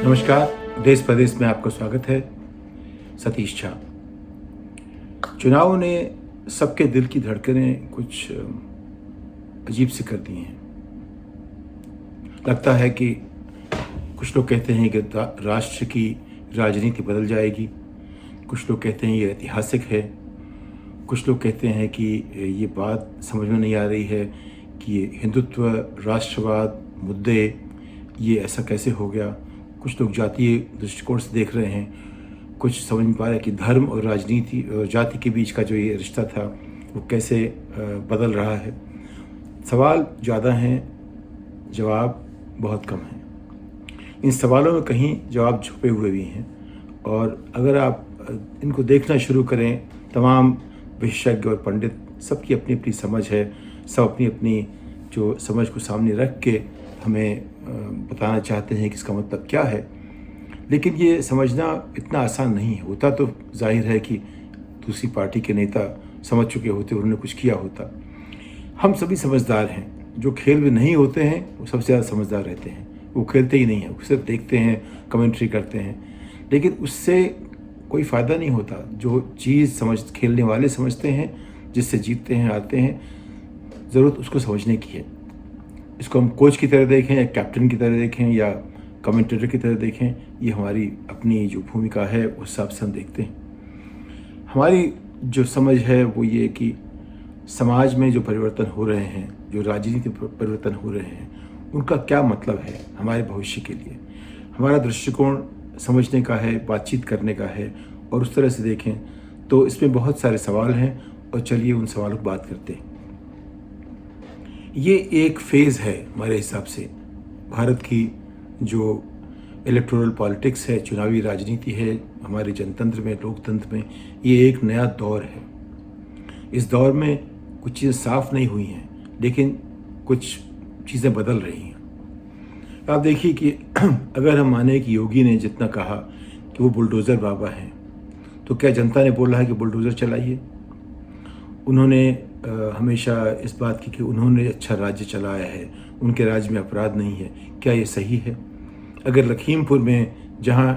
नमस्कार। देश प्रदेश में आपका स्वागत है। सतीश झा। चुनाव ने सबके दिल की धड़कनें कुछ अजीब सी कर दी हैं। लगता है कि कुछ लोग कहते हैं कि राष्ट्र की राजनीति बदल जाएगी, कुछ लोग कहते हैं ये ऐतिहासिक है, कुछ लोग कहते हैं कि ये बात समझ में नहीं आ रही है कि ये हिंदुत्व, राष्ट्रवाद मुद्दे ये ऐसा कैसे हो गया। कुछ लोग जातीय दृष्टिकोण से देख रहे हैं, कुछ समझ में पा रहे हैं कि धर्म और राजनीति और जाति के बीच का जो ये रिश्ता था वो कैसे बदल रहा है। सवाल ज़्यादा हैं, जवाब बहुत कम हैं। इन सवालों में कहीं जवाब छुपे हुए भी हैं, और अगर आप इनको देखना शुरू करें, तमाम विशेषज्ञ और पंडित सबकी अपनी अपनी समझ है, सब अपनी अपनी जो समझ को सामने रख के हमें बताना चाहते हैं कि इसका मतलब क्या है। लेकिन ये समझना इतना आसान नहीं है। होता तो जाहिर है कि दूसरी पार्टी के नेता समझ चुके होते, उन्होंने कुछ किया होता। हम सभी समझदार हैं। जो खेल में नहीं होते हैं वो सबसे ज़्यादा समझदार रहते हैं। वो खेलते ही नहीं हैं, वो सिर्फ देखते हैं, कमेंट्री करते हैं, लेकिन उससे कोई फ़ायदा नहीं होता। जो चीज़ खेलने वाले समझते हैं, जिससे जीतते हैं, आते हैं, ज़रूरत उसको समझने की है। इसको हम कोच की तरह देखें या कैप्टन की तरह देखें या कमेंटेटर की तरह देखें, ये हमारी अपनी जो भूमिका है उस हिसाब से हम देखते हैं। हमारी जो समझ है वो ये कि समाज में जो परिवर्तन हो रहे हैं, जो राजनीतिक परिवर्तन हो रहे हैं, उनका क्या मतलब है हमारे भविष्य के लिए। हमारा दृष्टिकोण समझने का है, बातचीत करने का है, और उस तरह से देखें तो इसमें बहुत सारे सवाल हैं, और चलिए उन सवालों पर बात करते हैं। ये एक फेज़ है हमारे हिसाब से। भारत की जो इलेक्टोरल पॉलिटिक्स है, चुनावी राजनीति है, हमारे जनतंत्र में, लोकतंत्र में, ये एक नया दौर है। इस दौर में कुछ चीज़ें साफ नहीं हुई हैं, लेकिन कुछ चीज़ें बदल रही हैं। आप देखिए कि अगर हम माने कि योगी ने जितना कहा कि वो बुलडोज़र बाबा हैं, तो क्या जनता ने बोला है कि बुलडोज़र चलाइए? उन्होंने हमेशा इस बात की कि उन्होंने अच्छा राज्य चलाया है, उनके राज्य में अपराध नहीं है। क्या ये सही है? अगर लखीमपुर में, जहां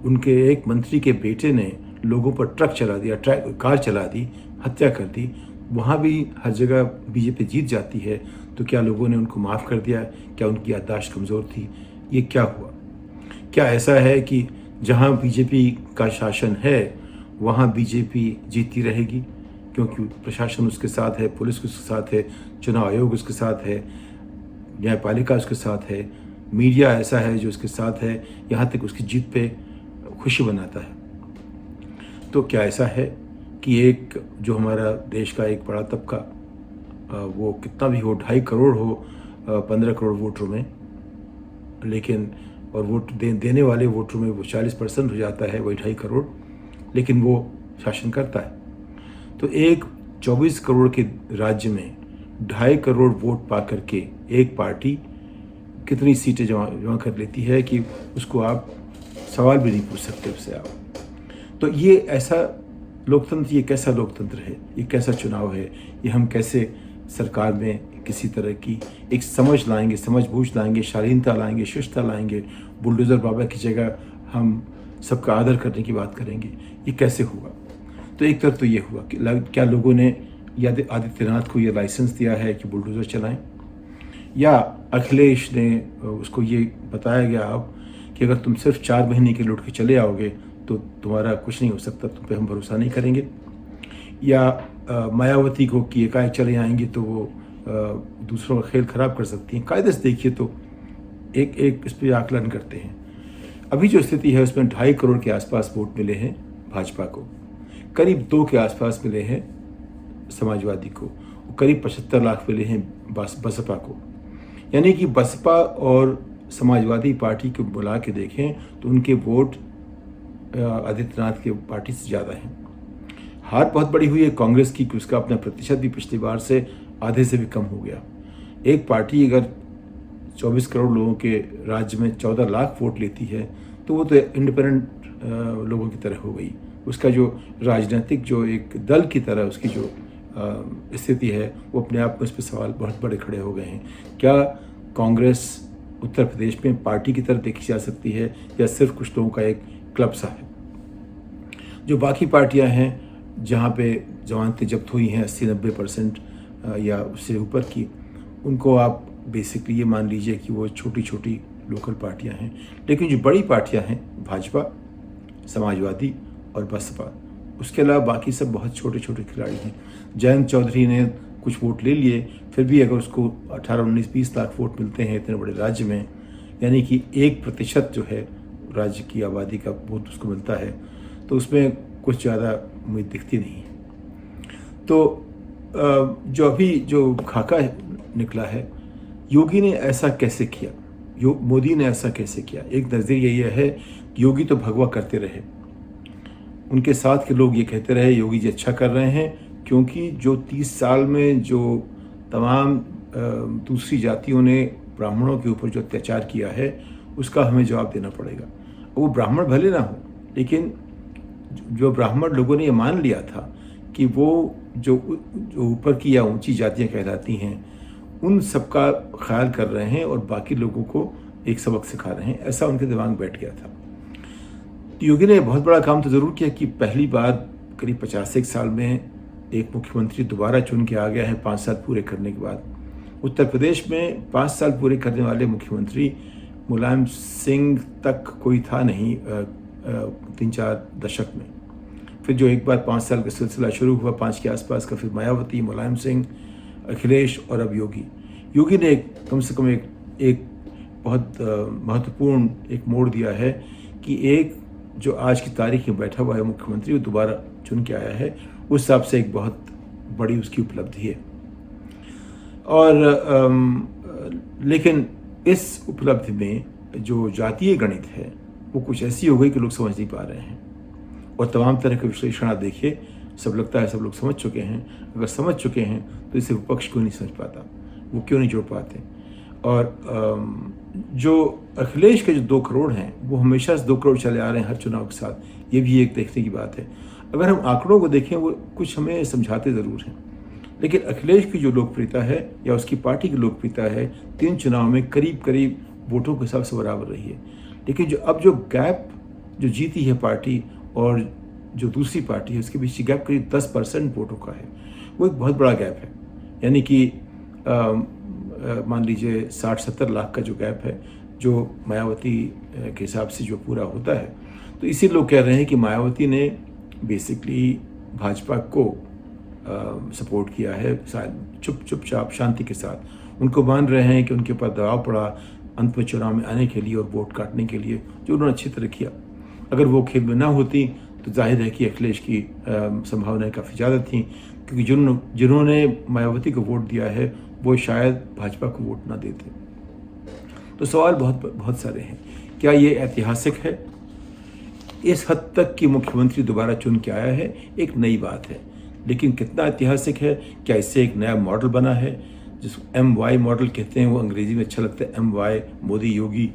उनके एक मंत्री के बेटे ने लोगों पर ट्रक चला दिया, कार चला दी, हत्या कर दी, वहाँ भी हर जगह बीजेपी जीत जाती है, तो क्या लोगों ने उनको माफ़ कर दिया? क्या उनकी याददाश्त कमज़ोर थी? ये क्या हुआ? क्या ऐसा है कि जहाँ बीजेपी का शासन है वहाँ बीजेपी जीतती रहेगी क्योंकि प्रशासन उसके साथ है, पुलिस उसके साथ है, चुनाव आयोग उसके साथ है, न्यायपालिका उसके साथ है, मीडिया ऐसा है जो उसके साथ है, यहाँ तक उसकी जीत पे खुशी बनाता है। तो क्या ऐसा है कि एक जो हमारा देश का एक बड़ा तबका, वो कितना भी हो, 2.5 करोड़ हो 15 करोड़ वोटरों में, लेकिन और वोट देने वाले वोटरों में वो 40% हो जाता है, वही 2.5 करोड़, लेकिन वो शासन करता है। तो एक 24 करोड़ के राज्य में 2.5 करोड़ वोट पा करके एक पार्टी कितनी सीटें जमा कर लेती है कि उसको आप सवाल भी नहीं पूछ सकते उससे आप। तो ये ऐसा लोकतंत्र, ये कैसा लोकतंत्र है, ये कैसा चुनाव है, ये हम कैसे सरकार में किसी तरह की एक समझ लाएंगे, समझ बूझ लाएंगे, शालीनता लाएंगे, शिष्टता लाएंगे, बुलडोज़र बाबा की जगह हम सबका आदर करने की बात करेंगे, ये कैसे होगा? तो एक तरफ तो ये हुआ कि क्या लोगों ने आदित्यनाथ को ये लाइसेंस दिया है कि बुलडोज़र चलाएं, या अखिलेश ने उसको ये बताया गया अब कि अगर तुम सिर्फ 4 महीने के लौट के चले आओगे तो तुम्हारा कुछ नहीं हो सकता, तुम पे हम भरोसा नहीं करेंगे, या मायावती को कि एकाएक चले आएंगे तो वो दूसरों का खेल ख़राब कर सकती हैं। कायदे से देखिए तो एक एक इस पर आकलन करते हैं। अभी जो स्थिति है उसमें 2.5 करोड़ के आसपास वोट मिले हैं भाजपा को, करीब 2 के आसपास मिले हैं समाजवादी को, करीब 75 लाख मिले हैं बसपा को। यानी कि बसपा और समाजवादी पार्टी को बुला के देखें तो उनके वोट आदित्यनाथ के पार्टी से ज़्यादा हैं। हार बहुत बड़ी हुई है कांग्रेस की कि उसका अपना प्रतिशत भी पिछली बार से आधे से भी कम हो गया। एक पार्टी अगर 24 करोड़ लोगों के राज्य में 14 लाख वोट लेती है तो वो तो इंडिपेंडेंट लोगों की तरह हो गई। उसका जो राजनीतिक जो एक दल की तरह उसकी जो स्थिति है वो अपने आप में उस पर सवाल बहुत बड़े खड़े हो गए हैं। क्या कांग्रेस उत्तर प्रदेश में पार्टी की तरफ देखी जा सकती है या सिर्फ कुछ लोगों का एक क्लब सा है। जो बाकी पार्टियां हैं जहां पे जमानतें जब्त हुई हैं 80-90% या उससे ऊपर की, उनको आप बेसिकली ये मान लीजिए कि वो छोटी छोटी लोकल पार्टियां हैं। लेकिन जो बड़ी पार्टियां हैं भाजपा, समाजवादी और बसपा, उसके अलावा बाकी सब बहुत छोटे छोटे खिलाड़ी हैं। जयंत चौधरी ने कुछ वोट ले लिए, फिर भी अगर उसको 18-19-20 लाख वोट मिलते हैं इतने बड़े राज्य में, यानी कि 1% जो है राज्य की आबादी का वोट उसको मिलता है, तो उसमें कुछ ज़्यादा उम्मीद दिखती नहीं है। तो जो अभी जो खाका निकला है, योगी ने ऐसा कैसे किया, मोदी ने ऐसा कैसे किया? एक नज़रिया ये है कि योगी तो भगवा करते रहे, उनके साथ के लोग ये कहते रहे योगी जी अच्छा कर रहे हैं, क्योंकि जो 30 साल में जो तमाम दूसरी जातियों ने ब्राह्मणों के ऊपर जो अत्याचार किया है उसका हमें जवाब देना पड़ेगा। वो ब्राह्मण भले ना हो, लेकिन जो ब्राह्मण लोगों ने ये मान लिया था कि वो जो ऊपर की या ऊंची जातियां कहलाती हैं उन सब का ख्याल कर रहे हैं और बाकी लोगों को एक सबक सिखा रहे हैं, ऐसा उनके दिमाग में बैठ गया था। तो योगी ने बहुत बड़ा काम तो ज़रूर किया कि पहली बार करीब 50 साल में एक मुख्यमंत्री दोबारा चुन के आ गया है 5 साल पूरे करने के बाद। उत्तर प्रदेश में 5 साल पूरे करने वाले मुख्यमंत्री मुलायम सिंह तक कोई था नहीं 3-4 दशक में। फिर जो एक बार 5 साल का सिलसिला शुरू हुआ 5 के आसपास का, फिर मायावती, मुलायम सिंह, अखिलेश और अब योगी। योगी ने कम से कम एक बहुत महत्वपूर्ण एक मोड़ दिया है कि एक जो आज की तारीख में बैठा हुआ है मुख्यमंत्री, वो दोबारा चुन के आया है, उस हिसाब से एक बहुत बड़ी उसकी उपलब्धि है। और लेकिन इस उपलब्धि में जो जातीय गणित है वो कुछ ऐसी हो गई कि लोग समझ नहीं पा रहे हैं, और तमाम तरह के विश्लेषण आप देखिए, सब लगता है सब लोग समझ चुके हैं। अगर समझ चुके हैं तो इसे विपक्ष क्यों नहीं समझ पाता, वो क्यों नहीं जोड़ पाते? और जो अखिलेश के जो 2 करोड़ हैं वो हमेशा से 2 करोड़ चले आ रहे हैं हर चुनाव के साथ, ये भी एक देखने की बात है। अगर हम आंकड़ों को देखें वो कुछ हमें समझाते ज़रूर हैं, लेकिन अखिलेश की जो लोकप्रियता है या उसकी पार्टी की लोकप्रियता है 3 चुनाव में करीब करीब वोटों के हिसाब से बराबर रही है। लेकिन जो गैप जो जीती है पार्टी और जो दूसरी पार्टी है उसके बीच गैप करीब 10% वोटों का है, वो एक बहुत बड़ा गैप है। यानी कि मान लीजिए 60-70 लाख का जो गैप है जो मायावती के हिसाब से जो पूरा होता है। तो इसी लोग कह रहे हैं कि मायावती ने बेसिकली भाजपा को सपोर्ट किया है, चुपचाप शांति के साथ। उनको मान रहे हैं कि उनके ऊपर दबाव पड़ा अंत में चुनाव में आने के लिए और वोट काटने के लिए, जो उन्होंने अच्छी तरह किया। अगर वो खेल में ना होती तो जाहिर है कि अखिलेश की संभावनाएं काफ़ी ज़्यादा थी, क्योंकि जिन्होंने मायावती को वोट दिया है वो शायद भाजपा को वोट ना देते। तो सवाल बहुत सारे हैं। क्या ये ऐतिहासिक है? इस हद तक कि मुख्यमंत्री दोबारा चुन के आया है, एक नई बात है, लेकिन कितना ऐतिहासिक है? क्या इससे एक नया मॉडल बना है जिसको MY मॉडल कहते हैं? वो अंग्रेजी में अच्छा लगता है, MY मोदी योगी,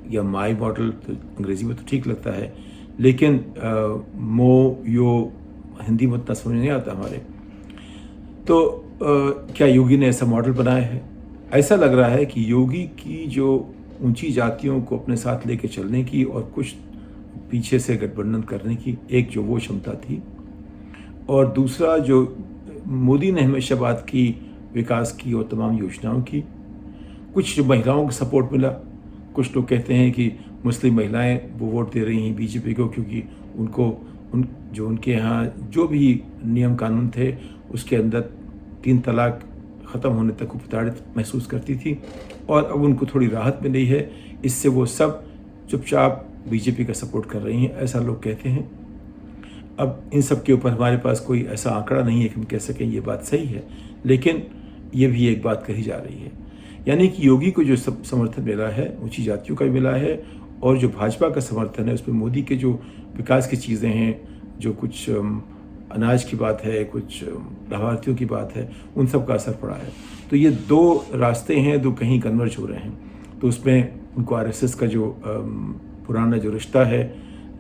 या माई मॉडल तो अंग्रेजी में तो ठीक लगता है, लेकिन मो यो हिंदी में उतना समझ नहीं आता हमारे। तो क्या योगी ने ऐसा मॉडल बनाया है? ऐसा लग रहा है कि योगी की जो ऊंची जातियों को अपने साथ लेके चलने की और कुछ पीछे से गठबंधन करने की एक जो वो क्षमता थी, और दूसरा जो मोदी ने हमेशा बात की विकास की और तमाम योजनाओं की, कुछ जो महिलाओं को सपोर्ट मिला। कुछ लोग कहते हैं कि मुस्लिम महिलाएं वो वोट दे रही हैं बीजेपी को क्योंकि उनके यहाँ जो भी नियम कानून थे उसके अंदर 3 तलाक ख़त्म होने तक वो प्रताड़ित महसूस करती थी, और अब उनको थोड़ी राहत मिली है, इससे वो सब चुपचाप बीजेपी का सपोर्ट कर रही हैं, ऐसा लोग कहते हैं। अब इन सब के ऊपर हमारे पास कोई ऐसा आंकड़ा नहीं है कि हम कह सकें ये बात सही है, लेकिन ये भी एक बात कही जा रही है। यानी कि योगी को जो समर्थन मिला है ऊंची जातियों का भी मिला है, और जो भाजपा का समर्थन है उसमें मोदी के जो विकास की चीज़ें हैं, जो कुछ अनाज की बात है, कुछ लाभार्थियों की बात है, उन सब का असर पड़ा है। तो ये 2 रास्ते हैं जो कहीं कन्वर्ज हो रहे हैं। तो उसमें उनको RSS का जो पुराना जो रिश्ता है,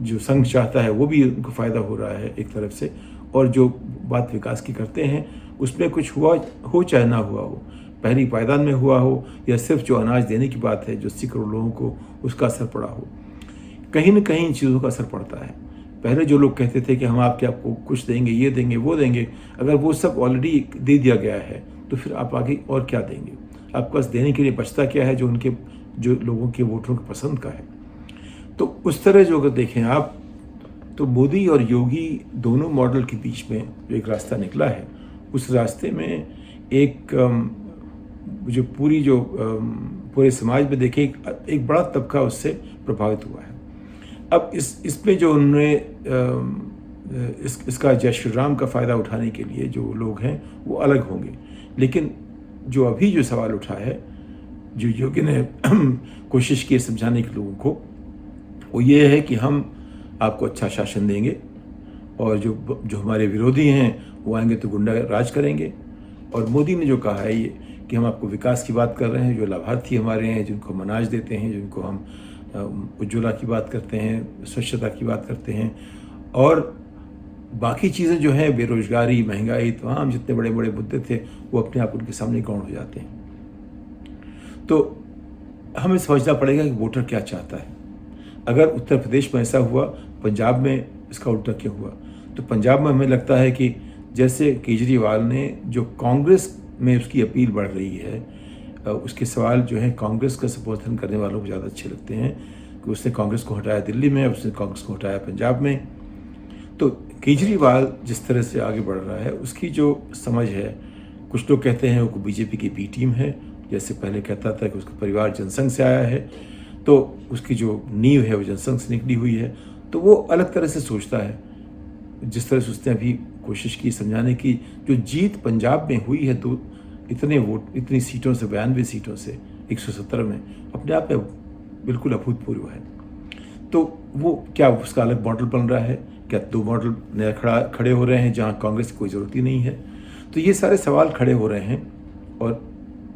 जो संघ चाहता है, वो भी उनको फ़ायदा हो रहा है एक तरफ से, और जो बात विकास की करते हैं उसमें कुछ हुआ हो चाहे ना हुआ हो, पहली पायदान में हुआ हो या सिर्फ जो अनाज देने की बात है, जो 80 करोड़ लोगों को उसका असर पड़ा हो, कहीं न कहीं इन चीज़ों का असर पड़ता है। पहले जो लोग कहते थे कि हम आपको कुछ देंगे, ये देंगे, वो देंगे, अगर वो सब ऑलरेडी दे दिया गया है तो फिर आप आगे और क्या देंगे? आपके पास देने के लिए बचता क्या है जो लोगों के वोटरों की पसंद का है? तो उस तरह जो अगर देखें आप, तो मोदी और योगी दोनों मॉडल के बीच में जो एक रास्ता निकला है, उस रास्ते में एक जो पूरे समाज में देखें एक बड़ा तबका उससे प्रभावित हुआ है। अब इसमें जो उन्होंने इसका जय श्री राम का फ़ायदा उठाने के लिए जो लोग हैं वो अलग होंगे, लेकिन जो अभी जो सवाल उठा है, जो योगी ने कोशिश की समझाने के लोगों को, वो ये है कि हम आपको अच्छा शासन देंगे और जो हमारे विरोधी हैं वो आएंगे तो गुंडा राज करेंगे। और मोदी ने जो कहा है ये कि हम आपको विकास की बात कर रहे हैं, जो लाभार्थी हमारे हैं, जिनको हम अनाज देते हैं, जिनको हम उज्ज्वला की बात करते हैं, स्वच्छता की बात करते हैं, और बाकी चीज़ें जो हैं, बेरोजगारी, महंगाई, तमाम जितने बड़े बड़े मुद्दे थे वो अपने आप उनके सामने गौण हो जाते हैं। तो हमें समझना पड़ेगा कि वोटर क्या चाहता है। अगर उत्तर प्रदेश में ऐसा हुआ, पंजाब में इसका उल्टा क्यों हुआ? तो पंजाब में हमें लगता है कि जैसे केजरीवाल ने जो कांग्रेस में उसकी अपील बढ़ रही है, उसके सवाल जो है कांग्रेस का समर्थन करने वालों को ज़्यादा अच्छे लगते हैं कि उसने कांग्रेस को हटाया दिल्ली में, उसने कांग्रेस को हटाया पंजाब में। तो केजरीवाल जिस तरह से आगे बढ़ रहा है, उसकी जो समझ है, कुछ लोग कहते हैं वो बीजेपी की बी टीम है, जैसे पहले कहता था कि उसका परिवार जनसंघ से आया है, तो उसकी जो नींव है वो जनसंघ से निकली हुई है। तो वो अलग तरह से सोचता है। जिस तरह से उसने अभी कोशिश की समझाने की, जो जीत पंजाब में हुई है, तो इतनी सीटों से, 92 सीटों से 117 में, अपने आप में बिल्कुल अभूतपूर्व है। तो वो क्या उसका अलग मॉडल बन रहा है? क्या 2 मॉडल नया खड़े हो रहे हैं जहाँ कांग्रेस की कोई ज़रूरत ही नहीं है? तो ये सारे सवाल खड़े हो रहे हैं। और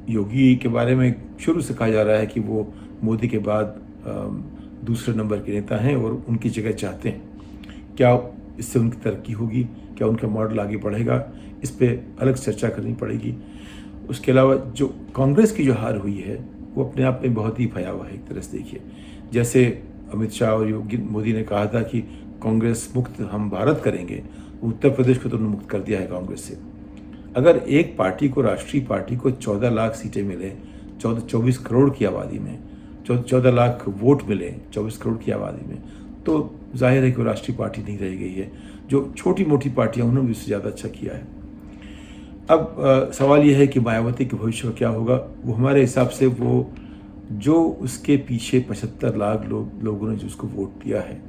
योगी के बारे में शुरू से कहा जा रहा है कि वो मोदी के बाद दूसरे नंबर के नेता हैं और उनकी जगह चाहते हैं। क्या इससे उनकी तरक्की होगी? क्या उनका मॉडल आगे बढ़ेगा? इस पर अलग चर्चा करनी पड़ेगी। उसके अलावा जो कांग्रेस की जो हार हुई है वो अपने आप में बहुत ही भयावह है। एक तरह से देखिए, जैसे अमित शाह और मोदी ने कहा था कि कांग्रेस मुक्त हम भारत करेंगे, उत्तर प्रदेश को तो उन्होंने मुक्त कर दिया है कांग्रेस से। अगर एक पार्टी को, राष्ट्रीय पार्टी को 14 लाख सीटें मिले 24 करोड़ की आबादी में, 14 लाख वोट मिले 24 करोड़ की आबादी में, तो जाहिर है कि वो राष्ट्रीय पार्टी नहीं रह गई है। जो छोटी मोटी पार्टियां, उन्होंने भी उससे ज़्यादा अच्छा किया है। अब सवाल यह है कि मायावती के भविष्य का क्या होगा? वो हमारे हिसाब से वो जो उसके पीछे 75 लाख लोगों ने जो उसको वोट दिया है,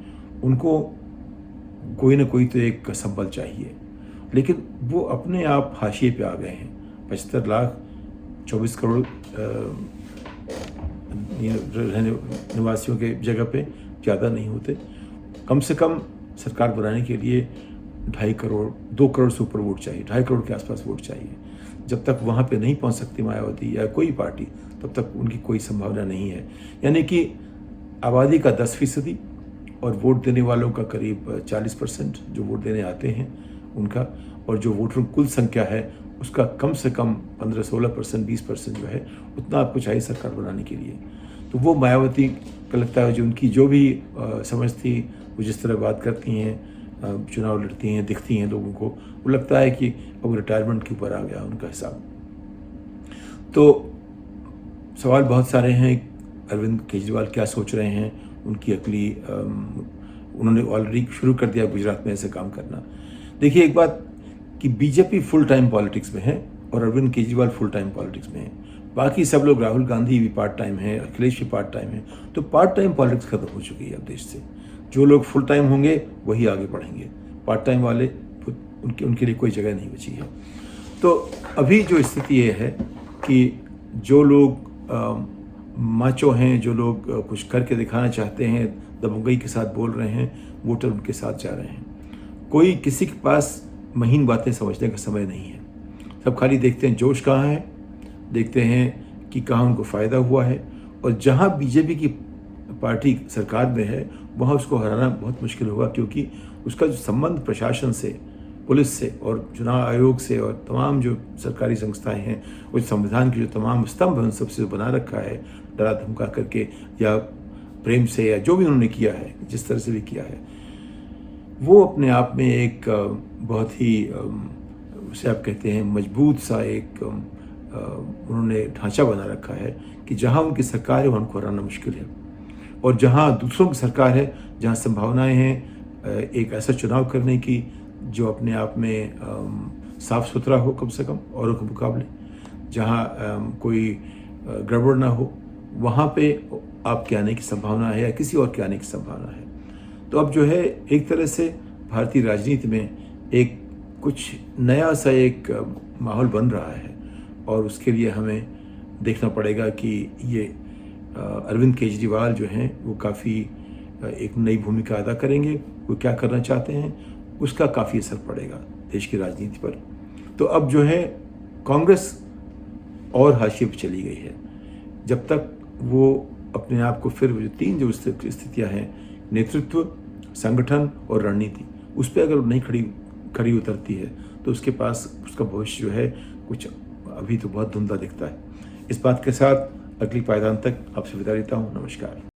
उनको कोई ना कोई तो एक संबल चाहिए, लेकिन वो अपने आप हाशिए पे आ गए हैं। 75 लाख 24 करोड़ निवासियों के जगह पे ज़्यादा नहीं होते। कम से कम सरकार बनाने के लिए 2.5 करोड़, 2 करोड़ से ऊपर वोट चाहिए, 2.5 करोड़ के आसपास वोट चाहिए। जब तक वहाँ पे नहीं पहुँच सकती मायावती या कोई पार्टी, तब तक उनकी कोई संभावना नहीं है। यानी कि आबादी का 10% और वोट देने वालों का करीब 40% जो वोट देने आते हैं उनका, और जो वोटरों की कुल संख्या है उसका कम से कम 15-16%, 20% जो है, उतना आपको चाहिए सरकार बनाने के लिए। तो वो मायावती का लगता है, जो उनकी जो भी समझ थी, वो जिस तरह बात करती हैं, चुनाव लड़ती हैं, दिखती हैं लोगों को, वो लगता है कि अब रिटायरमेंट के ऊपर आ गया उनका हिसाब। तो सवाल बहुत सारे हैं। अरविंद केजरीवाल क्या सोच रहे हैं? उनकी अगली उन्होंने ऑलरेडी शुरू कर दिया गुजरात में ऐसे काम करना। देखिए, एक बात कि बीजेपी फुल टाइम पॉलिटिक्स में है और Arvind Kejriwal full time politics में है। बाकी सब लोग, राहुल गांधी भी पार्ट टाइम है, अखिलेश भी पार्ट टाइम है। तो पार्ट टाइम पॉलिटिक्स खत्म हो चुकी है अब देश से। जो लोग फुल टाइम होंगे वही आगे बढ़ेंगे, पार्ट टाइम वाले उनके लिए कोई जगह नहीं बची है। तो अभी जो स्थिति ये है कि जो लोग माचो हैं, जो लोग कुछ करके दिखाना चाहते हैं, दबंगई के साथ बोल रहे हैं, वोटर उनके साथ जा रहे हैं। कोई किसी के पास महीन बातें समझने का समय नहीं है। सब खाली देखते हैं जोश कहाँ है, देखते हैं कि कहाँ उनको फ़ायदा हुआ है, और जहाँ बीजेपी की पार्टी सरकार में है वहाँ उसको हराना बहुत मुश्किल होगा, क्योंकि उसका जो संबंध प्रशासन से पुलिस से और चुनाव आयोग से और तमाम जो सरकारी संस्थाएं हैं, उस संविधान के जो तमाम स्तंभ हैं उन सबसे जो बना रखा है डरा धमका करके या प्रेम से या जो भी उन्होंने किया है, जिस तरह से भी किया है, वो अपने आप में एक बहुत ही उसे आप कहते हैं मजबूत सा एक उन्होंने ढांचा बना रखा है कि जहाँ उनकी सरकार है वहाँ उनको हराना मुश्किल है, और जहाँ दूसरों की सरकार है, जहाँ संभावनाएं हैं एक ऐसा चुनाव करने की जो अपने आप में साफ सुथरा हो कम से कम औरों के मुकाबले, जहाँ कोई गड़बड़ ना हो, वहाँ पे आपके आने की संभावना है या किसी और के आने की संभावना है। तो अब जो है एक तरह से भारतीय राजनीति में एक कुछ नया सा एक माहौल बन रहा है, और उसके लिए हमें देखना पड़ेगा कि ये अरविंद केजरीवाल जो हैं वो काफ़ी एक नई भूमिका अदा करेंगे, वो क्या करना चाहते हैं उसका काफ़ी असर पड़ेगा देश की राजनीति पर। तो अब जो है कांग्रेस और हाशिए पर चली गई है, जब तक वो अपने आप को फिर जो तीन जो स्थितियाँ हैं, नेतृत्व, संगठन और रणनीति, उस पर अगर नहीं खड़ी उतरती है तो उसके पास उसका भविष्य जो है कुछ अभी तो बहुत धुंधला दिखता है। इस बात के साथ अगली पायदान तक आपसे विदा लेता हूँ। नमस्कार।